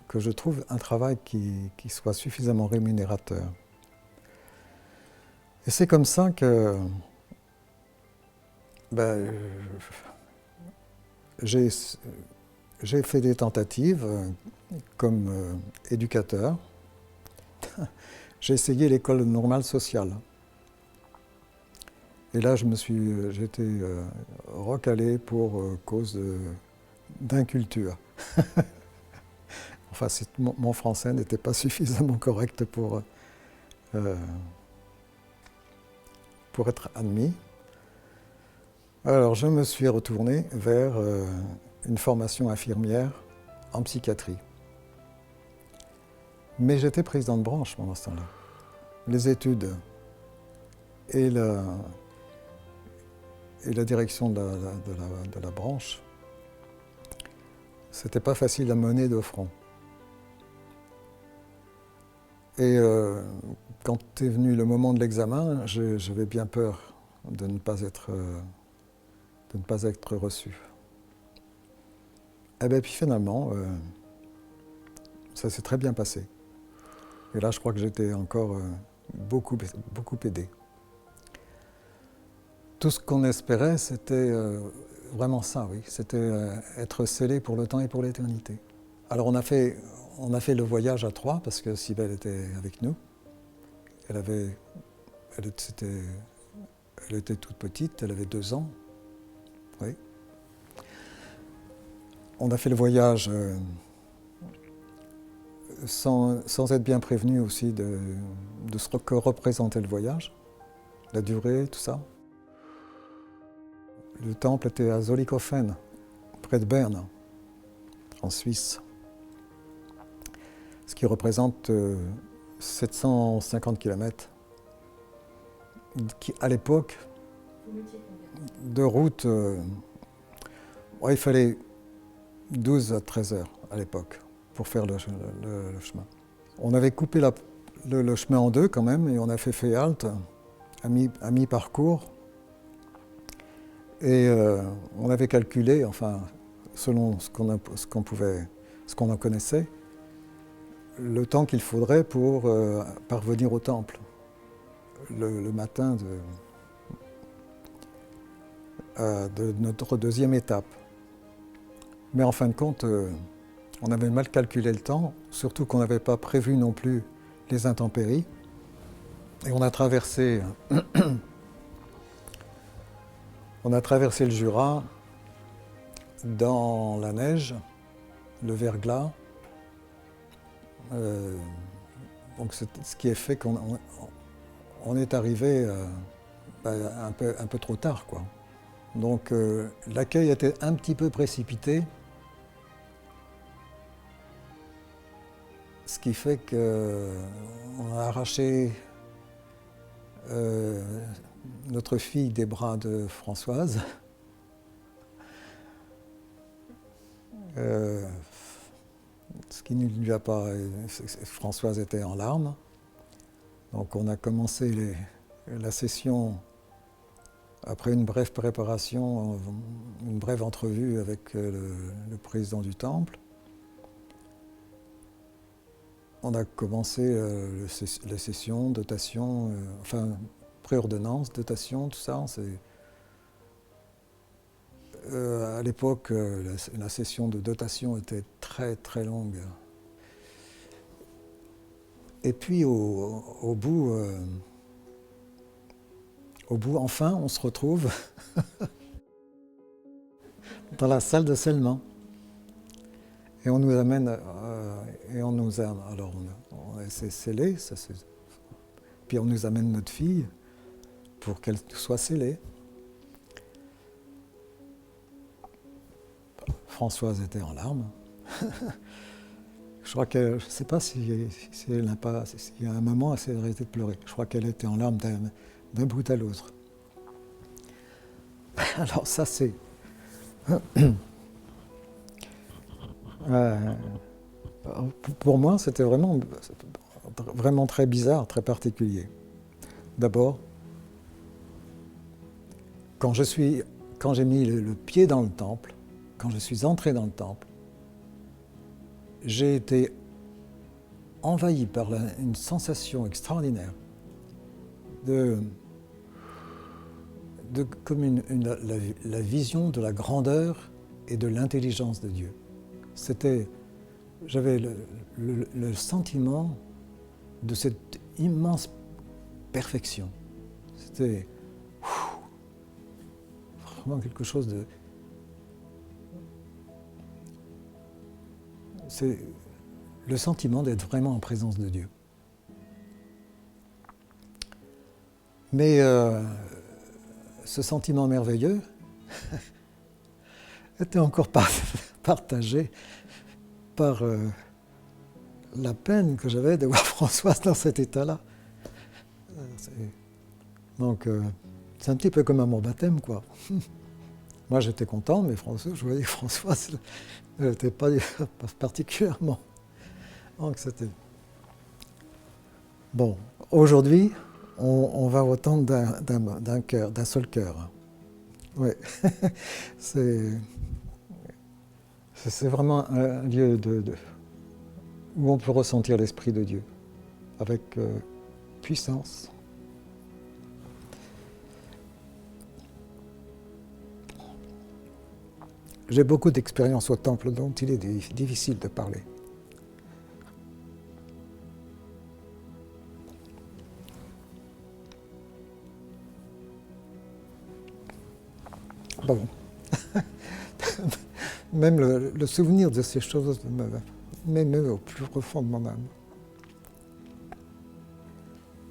que je trouve un travail qui soit suffisamment rémunérateur. Et c'est comme ça que j'ai fait des tentatives comme éducateur. J'ai essayé l'école normale sociale. Et là, j'ai été recalé pour cause d'inculture. Enfin, mon français n'était pas suffisamment correct pour être admis. Alors, je me suis retourné vers une formation infirmière en psychiatrie. Mais j'étais président de branche pendant ce temps-là. Les études et la direction de la branche, c'était pas facile à mener de front. Et quand est venu le moment de l'examen, j'avais bien peur de ne pas être reçu. Et puis finalement, ça s'est très bien passé. Et là, je crois que j'étais encore beaucoup aidé. Tout ce qu'on espérait, c'était vraiment ça, oui. C'était être scellé pour le temps et pour l'éternité. Alors on a fait le voyage à 3 parce que Cybèle était avec nous. Elle était toute petite, elle avait 2 ans. Oui. On a fait le voyage sans être bien prévenu aussi de ce que représentait le voyage, la durée, tout ça. Le temple était à Zollikofen, près de Berne, en Suisse, ce qui représente 750 km. À l'époque, de route, il fallait 12 à 13 heures à l'époque pour faire le chemin. On avait coupé le chemin en deux quand même et on a fait halte à mi-parcours. Et on avait calculé, enfin, selon ce qu'on en connaissait, le temps qu'il faudrait pour parvenir au temple le matin de notre deuxième étape. Mais en fin de compte, on avait mal calculé le temps, surtout qu'on n'avait pas prévu non plus les intempéries. Et on a traversé le Jura dans la neige, le verglas. Donc ce qui est fait qu'on est arrivé un peu trop tard, quoi. Donc l'accueil était un petit peu précipité, ce qui fait qu'on a arraché notre fille des bras de Françoise. Ce qui ne lui a pas... Françoise était en larmes. Donc on a commencé la session après une brève préparation, une brève entrevue avec le président du temple. On a commencé les sessions, dotation, préordonnance, dotation, tout ça. À l'époque, la session de dotation était très très longue. Et puis au bout, enfin, on se retrouve dans la salle de scellement. Et on nous amène, alors on s'est scellé, puis on nous amène notre fille pour qu'elle soit scellée. Françoise était en larmes. Je crois que, je ne sais pas si elle n'a pas, s'il y a un moment, elle s'est arrêtée de pleurer. Je crois qu'elle était en larmes d'un bout à l'autre. Alors ça, c'est... pour moi, c'était vraiment très bizarre, très particulier. D'abord, quand j'ai mis le pied dans le temple, quand je suis entré dans le temple, j'ai été envahi par une sensation extraordinaire comme la vision de la grandeur et de l'intelligence de Dieu. J'avais le sentiment de cette immense perfection. C'était vraiment quelque chose de... C'est le sentiment d'être vraiment en présence de Dieu. Mais ce sentiment merveilleux était encore partagé par la peine que j'avais de voir Françoise dans cet état-là. Donc, c'est un petit peu comme à mon baptême, quoi. Moi, j'étais content, mais je voyais que Françoise n'était pas particulièrement. Donc, c'était... Bon, aujourd'hui, on va au temple d'un seul cœur. Oui, c'est vraiment un lieu où on peut ressentir l'Esprit de Dieu, avec puissance. J'ai beaucoup d'expériences au temple dont il est difficile de parler. Bon. Même le souvenir de ces choses m'émeut au plus profond de mon âme.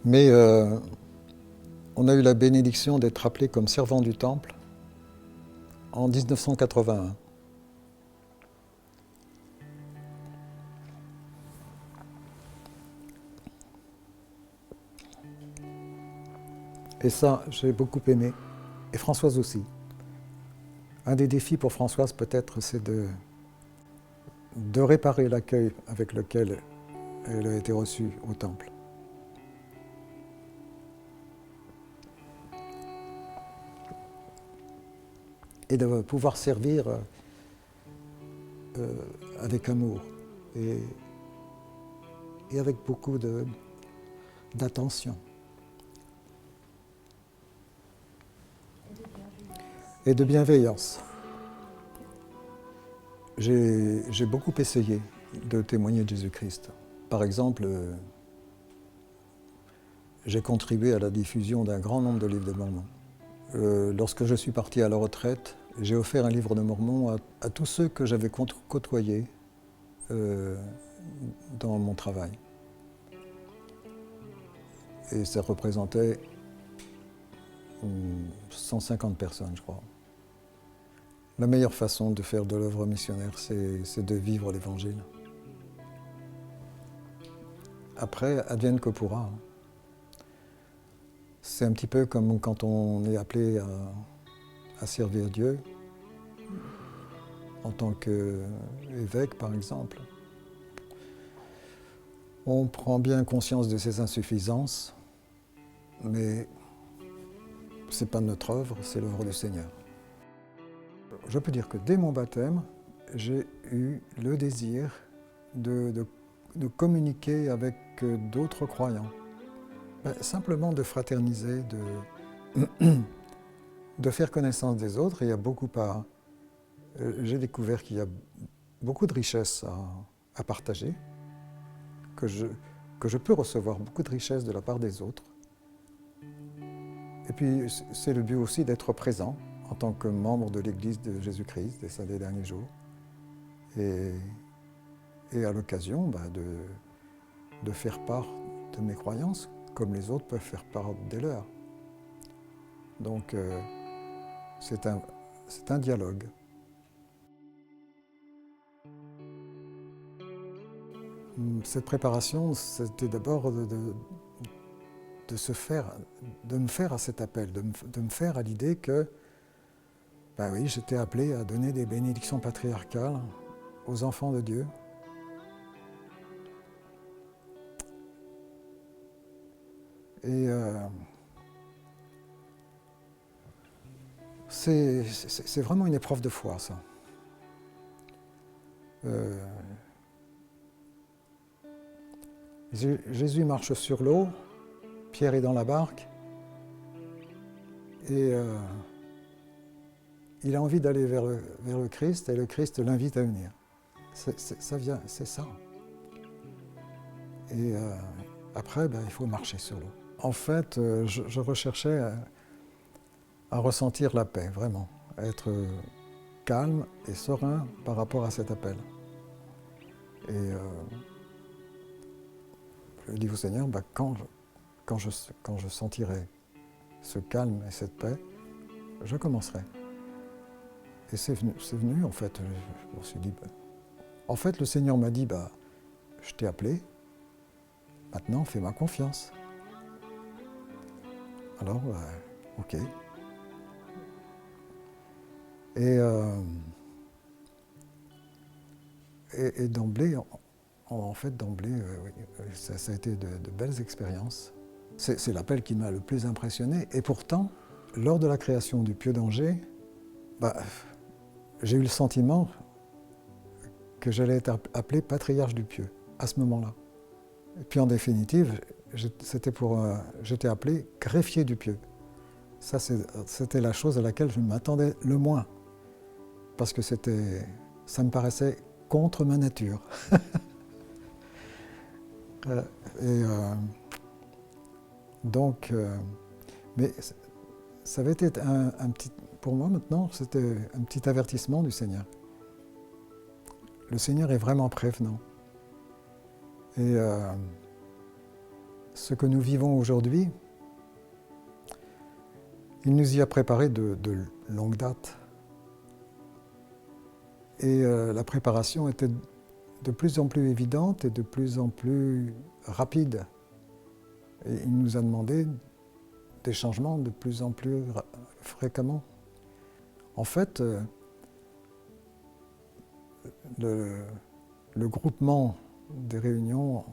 Mais on a eu la bénédiction d'être appelé comme servant du temple en 1981. Et ça, j'ai beaucoup aimé. Et Françoise aussi. Un des défis pour Françoise, peut-être, c'est de réparer l'accueil avec lequel elle a été reçue au temple. Et de pouvoir servir avec amour et avec beaucoup d'attention. Et de bienveillance. J'ai beaucoup essayé de témoigner de Jésus-Christ. Par exemple, j'ai contribué à la diffusion d'un grand nombre de livres de Mormon. Lorsque je suis parti à la retraite, j'ai offert un livre de Mormon à tous ceux que j'avais côtoyés dans mon travail. Et ça représentait 150 personnes, je crois. La meilleure façon de faire de l'œuvre missionnaire, c'est de vivre l'Évangile. Après, advienne que pourra. C'est un petit peu comme quand on est appelé à servir Dieu, en tant qu'évêque, par exemple. On prend bien conscience de ses insuffisances, mais ce n'est pas notre œuvre, c'est l'œuvre du Seigneur. Je peux dire que dès mon baptême, j'ai eu le désir de communiquer avec d'autres croyants. Simplement de fraterniser, de faire connaissance des autres. Et il y a beaucoup j'ai découvert qu'il y a beaucoup de richesses à partager, que je peux recevoir beaucoup de richesses de la part des autres. Et puis c'est le but aussi d'être présent en tant que membre de l'Église de Jésus-Christ des 5 derniers jours. Et à l'occasion de faire part de mes croyances, comme les autres peuvent faire part des leurs. Donc c'est un dialogue. Cette préparation, c'était d'abord de me faire à cet appel, de me faire à l'idée que, ben oui, j'étais appelé à donner des bénédictions patriarcales aux enfants de Dieu. Et c'est vraiment une épreuve de foi, ça. Jésus marche sur l'eau, Pierre est dans la barque, et il a envie d'aller vers le Christ, et le Christ l'invite à venir. C'est ça. Et après, ben, il faut marcher sur l'eau. En fait, je recherchais à ressentir la paix, vraiment, à être calme et serein par rapport à cet appel. Et je dis au Seigneur, ben, quand je sentirai ce calme et cette paix, je commencerai. Et c'est venu, en fait. Je me suis dit, ben, en fait, le Seigneur m'a dit, ben, je t'ai appelé, maintenant fais-moi confiance. Alors, ok. Et d'emblée, ça a été de belles expériences. C'est l'appel qui m'a le plus impressionné. Et pourtant, lors de la création du Pieux d'Angers, bah, j'ai eu le sentiment que j'allais être appelé patriarche du Pieux, à ce moment-là. Et puis en définitive, j'étais appelé greffier du Pieux. Ça, c'était la chose à laquelle je m'attendais le moins. Parce que ça me paraissait contre ma nature. Mais ça avait été pour moi maintenant, c'était un petit avertissement du Seigneur. Le Seigneur est vraiment prévenant. Et ce que nous vivons aujourd'hui, il nous y a préparé de longue date. Et la préparation était de plus en plus évidente et de plus en plus rapide. Et il nous a demandé des changements de plus en plus fréquemment. En fait, le groupement des réunions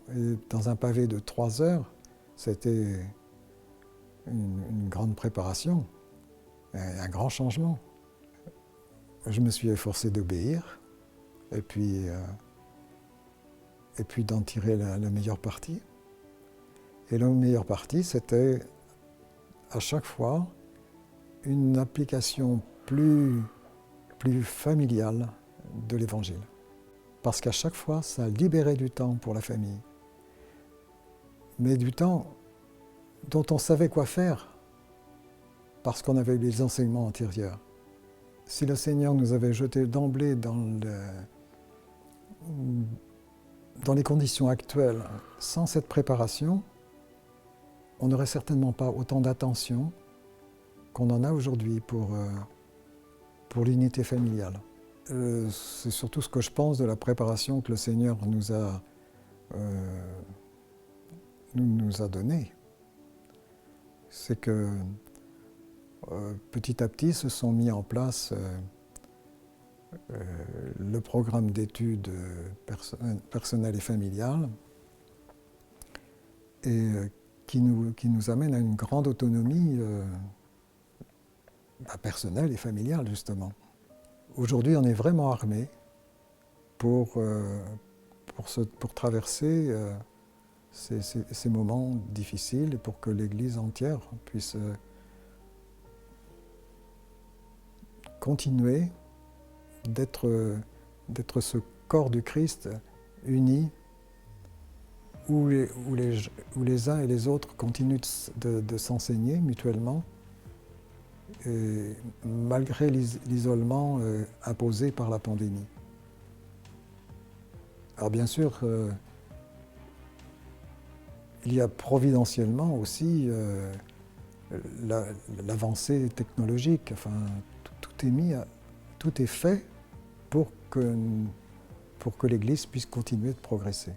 dans un pavé de 3 heures, c'était une grande préparation, un grand changement. Je me suis efforcé d'obéir et puis d'en tirer la meilleure partie. Et la meilleure partie, c'était à chaque fois une application plus familiale de l'Évangile. Parce qu'à chaque fois, ça libérait du temps pour la famille. Mais du temps dont on savait quoi faire, parce qu'on avait eu les enseignements antérieurs. Si le Seigneur nous avait jetés d'emblée dans les conditions actuelles, sans cette préparation, on n'aurait certainement pas autant d'attention qu'on en a aujourd'hui pour l'unité familiale. C'est surtout ce que je pense de la préparation que le Seigneur nous a donnée. C'est que petit à petit se sont mis en place le programme d'études personnelles et familiales et qui nous amène à une grande autonomie personnelle et familiale, justement. Aujourd'hui, on est vraiment armé pour traverser ces moments difficiles et pour que l'Église entière puisse continuer d'être ce corps du Christ uni où les uns et les autres continuent de s'enseigner mutuellement et malgré l'isolement imposé par la pandémie. Alors bien sûr, il y a providentiellement aussi l'avancée technologique. Enfin, tout est fait pour que l'Église puisse continuer de progresser.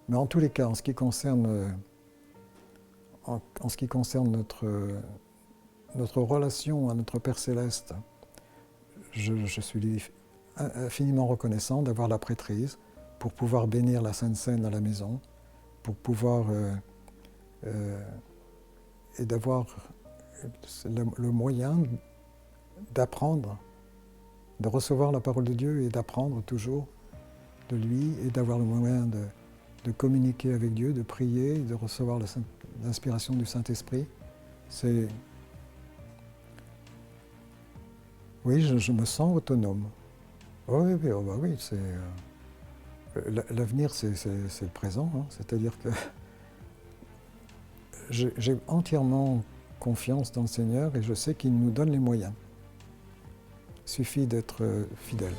Mais en tous les cas, en ce qui concerne notre relation à notre Père Céleste, je suis infiniment reconnaissant d'avoir la prêtrise pour pouvoir bénir la Sainte Seine à la maison, pour pouvoir et d'avoir le moyen d'apprendre, de recevoir la parole de Dieu et d'apprendre toujours de lui, et d'avoir le moyen de communiquer avec Dieu, de prier, de recevoir l'inspiration du Saint-Esprit. Oui, je me sens autonome. Oui, oui, oh bah oui, l'avenir, c'est le présent. Hein. C'est-à-dire que j'ai entièrement confiance dans le Seigneur et je sais qu'il nous donne les moyens. Il suffit d'être fidèle.